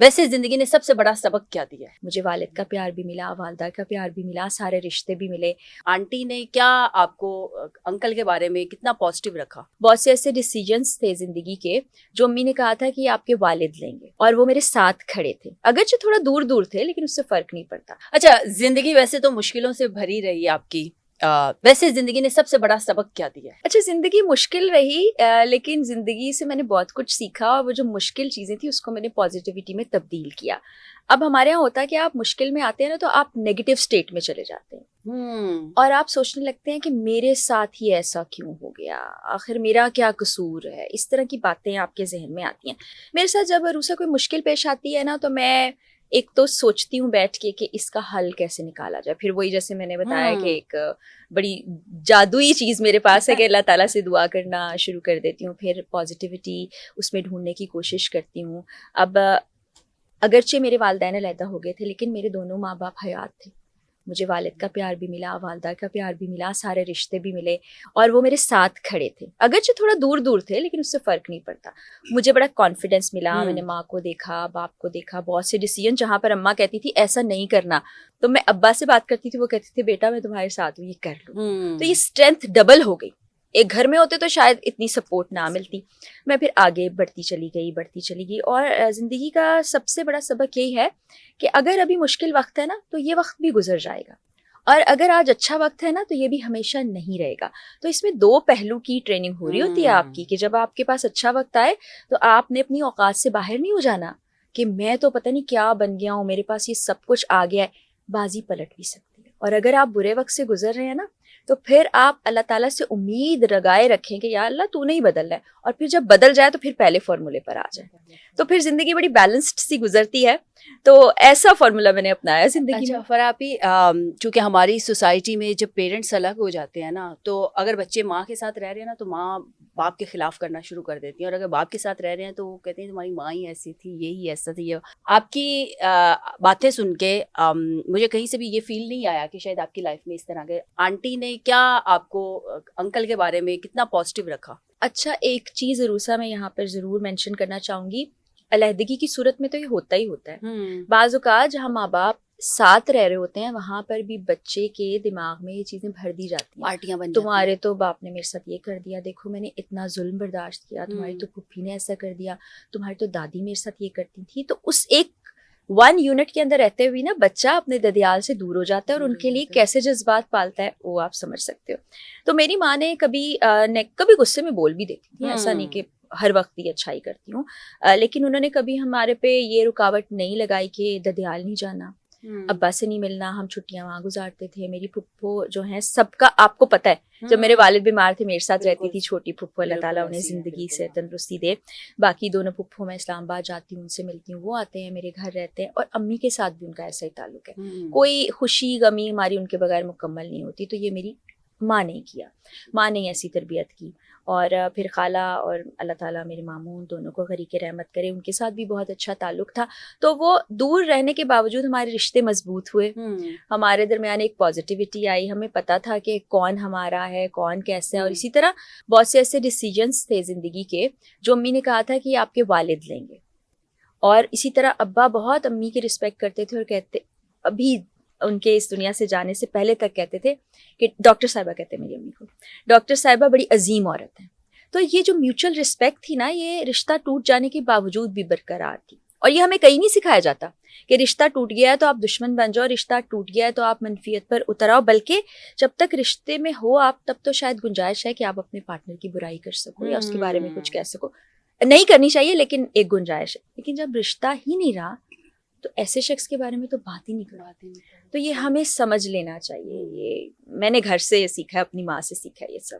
ویسے زندگی نے سب سے بڑا سبق کیا دیا ہے؟ مجھے والد کا پیار بھی ملا، والدہ کا پیار بھی ملا، سارے رشتے بھی ملے۔ آنٹی نے کیا آپ کو انکل کے بارے میں کتنا پازیٹیو رکھا؟ بہت سے ایسے ڈیسیجنس تھے زندگی کے جو امی نے کہا تھا کہ یہ آپ کے والد لیں گے، اور وہ میرے ساتھ کھڑے تھے، اگرچہ تھوڑا دور دور تھے لیکن اس سے فرق نہیں پڑتا۔ اچھا، زندگی ویسے تو مشکلوں سے بھری رہی ہے آپ کی، ویسے زندگی نے سب سے بڑا سبق کیا دیا ہے؟ اچھا، زندگی مشکل رہی لیکن زندگی سے میں نے بہت کچھ سیکھا، اور وہ جو مشکل چیزیں تھیں اس کو میں نے پازیٹیوٹی میں تبدیل کیا۔ اب ہمارے یہاں ہوتا ہے کہ آپ مشکل میں آتے ہیں نا تو آپ نیگیٹو اسٹیٹ میں چلے جاتے ہیں، اور آپ سوچنے لگتے ہیں کہ میرے ساتھ ہی ایسا کیوں ہو گیا، آخر میرا کیا قصور ہے، اس طرح کی باتیں آپ کے ذہن میں آتی ہیں۔ میرے ساتھ جب عروسہ کوئی مشکل پیش آتی ہے نا تو میں ایک تو سوچتی ہوں بیٹھ کے کہ اس کا حل کیسے نکالا جائے۔ پھر وہی جیسے میں نے بتایا کہ ایک بڑی جادوئی چیز میرے پاس ہے کہ اللہ تعالیٰ سے دعا کرنا شروع کر دیتی ہوں، پھر پازیٹیوٹی اس میں ڈھونڈنے کی کوشش کرتی ہوں۔ اب اگرچہ میرے والدین علیحدہ ہو گئے تھے لیکن میرے دونوں ماں باپ حیات تھے، مجھے والد کا پیار بھی ملا، والدہ کا پیار بھی ملا، سارے رشتے بھی ملے، اور وہ میرے ساتھ کھڑے تھے، اگرچہ تھوڑا دور دور تھے لیکن اس سے فرق نہیں پڑتا۔ مجھے بڑا کانفیڈنس ملا، میں نے ماں کو دیکھا، باپ کو دیکھا، بہت سے ڈیسیجن جہاں پر اماں کہتی تھی ایسا نہیں کرنا تو میں ابا سے بات کرتی تھی، وہ کہتے تھے بیٹا میں تمہارے ساتھ ہوں، یہ کر لوں۔ تو یہ اسٹرینتھ ڈبل ہو گئی۔ ایک گھر میں ہوتے تو شاید اتنی سپورٹ نہ ملتی، میں پھر آگے بڑھتی چلی گئی۔ اور زندگی کا سب سے بڑا سبق یہی ہے کہ اگر ابھی مشکل وقت ہے نا تو یہ وقت بھی گزر جائے گا، اور اگر آج اچھا وقت ہے نا تو یہ بھی ہمیشہ نہیں رہے گا۔ تو اس میں دو پہلو کی ٹریننگ ہو رہی ہوتی ہے آپ کی، کہ جب آپ کے پاس اچھا وقت آئے تو آپ نے اپنی اوقات سے باہر نہیں ہو جانا کہ میں تو پتہ نہیں کیا بن گیا ہوں، میرے پاس یہ سب کچھ آ گیا ہے۔ بازی پلٹ بھی سکتی ہے، اور اگر آپ برے وقت سے گزر رہے ہیں نا تو پھر آپ اللہ تعالیٰ سے امید لگائے رکھیں کہ یا اللہ تو نہیں بدل رہا ہے، اور پھر جب بدل جائے تو پھر پہلے فارمولے پر آ جائے، تو پھر زندگی بڑی بیلنسڈ سی گزرتی ہے۔ تو ایسا فارمولا میں نے اپنایا زندگی میں۔ فراپی، چونکہ ہماری سوسائٹی میں جب پیرنٹس الگ ہو جاتے ہیں نا تو اگر بچے ماں کے ساتھ رہ رہے ہیں نا تو ماں باپ کے خلاف کرنا شروع کر دیتی ہیں، اور اگر باپ کے ساتھ رہ رہے ہیں تو وہ کہتے ہیں تمہاری ماں ہی ایسی تھی، یہی ایسا تھی۔ آپ کی باتیں سن کے مجھے کہیں سے بھی یہ فیل نہیں آیا کہ شاید آپ کی لائف میں اس طرح کے آنٹی نے کیا آپ کو انکل کے بارے میں کتنا پازیٹیو رکھا؟ اچھا، ایک چیز عروسہ میں یہاں پر ضرور مینشن کرنا چاہوں گی، علیحدگی کی صورت میں تو یہ ہوتا ہی ہوتا ہے۔ بعض اوقات جہاں ماں باپ ساتھ رہ رہے ہوتے ہیں وہاں پر بھی بچے کے دماغ میں یہ چیزیں بھر دی جاتی ہیں، پارٹیاں بن جاتی ہیں، تمہارے تو باپ نے میرے ساتھ یہ کر دیا، دیکھو میں نے اتنا ظلم برداشت کیا، تمہاری تو پھپھی نے ایسا کر دیا، تمہاری تو دادی میرے ساتھ یہ کرتی تھی۔ تو اس ایک 1 یونٹ کے اندر رہتے ہوئے نا بچہ اپنے ددیال سے دور ہو جاتا ہے، اور ان کے لیے کیسے جذبات پالتا ہے وہ آپ سمجھ سکتے ہو۔ تو میری ماں نے کبھی غصے میں بول بھی دیتی تھی، ایسا نہیں کہ ہر وقت ہی اچھائی کرتی ہوں، لیکن انہوں نے کبھی ہمارے پہ یہ رکاوٹ نہیں لگائی کہ ددیال نہیں جانا، ابا سے نہیں ملنا، ہم چھٹیاں وہاں گزارتے تھے۔ میری پھپھو جو ہیں سب کا آپ کو پتہ ہے، جب میرے والد بیمار تھے میرے ساتھ رہتی تھی چھوٹی پھپھو، اللہ تعالیٰ انہیں زندگی سے تندرستی دے۔ باقی دونوں پھپھو میں اسلام آباد جاتی ہوں، ان سے ملتی ہوں، وہ آتے ہیں میرے گھر رہتے ہیں، اور امی کے ساتھ بھی ان کا ایسا ہی تعلق ہے، کوئی خوشی غمی ہماری ان کے بغیر مکمل نہیں ہوتی۔ تو یہ میری ماں نے کیا، ماں نے ایسی تربیت کی۔ اور پھر خالہ اور اللہ تعالیٰ میرے ماموں دونوں کو غریق رحمت کرے، ان کے ساتھ بھی بہت اچھا تعلق تھا۔ تو وہ دور رہنے کے باوجود ہمارے رشتے مضبوط ہوئے، ہمارے درمیان ایک پازیٹیوٹی آئی، ہمیں پتہ تھا کہ کون ہمارا ہے، کون کیسا ہے۔ اور اسی طرح بہت سے ایسے ڈیسیجنس تھے زندگی کے جو امی نے کہا تھا کہ یہ آپ کے والد لیں گے، اور اسی طرح ابا بہت امی کی رسپیکٹ کرتے تھے، اور کہتے ابھی ان کے اس دنیا سے جانے سے پہلے تک کہتے تھے کہ ڈاکٹر صاحبہ کہتے ہیں میری امی کو، ڈاکٹر صاحبہ بڑی عظیم عورت ہیں۔ تو یہ جو میوچل رسپیکٹ تھی نا، یہ رشتہ ٹوٹ جانے کے باوجود بھی برقرار تھی، اور یہ ہمیں کہیں نہیں سکھایا جاتا کہ رشتہ ٹوٹ گیا ہے تو آپ دشمن بن جاؤ، رشتہ ٹوٹ گیا ہے تو آپ منفیت پر اتر آؤ، بلکہ جب تک رشتے میں ہو آپ تب تو شاید گنجائش ہے کہ آپ اپنے پارٹنر کی برائی کر سکو یا اس کے بارے میں کچھ کہہ سکو، نہیں کرنی چاہیے لیکن ایک گنجائش ہے۔ لیکن جب رشتہ ہی نہیں رہا تو ایسے شخص کے بارے میں تو بات ہی نہیں کرواتے۔ تو یہ ہمیں سمجھ لینا چاہیے، یہ میں نے گھر سے سیکھا ہے، اپنی ماں سے سیکھا ہے یہ سب۔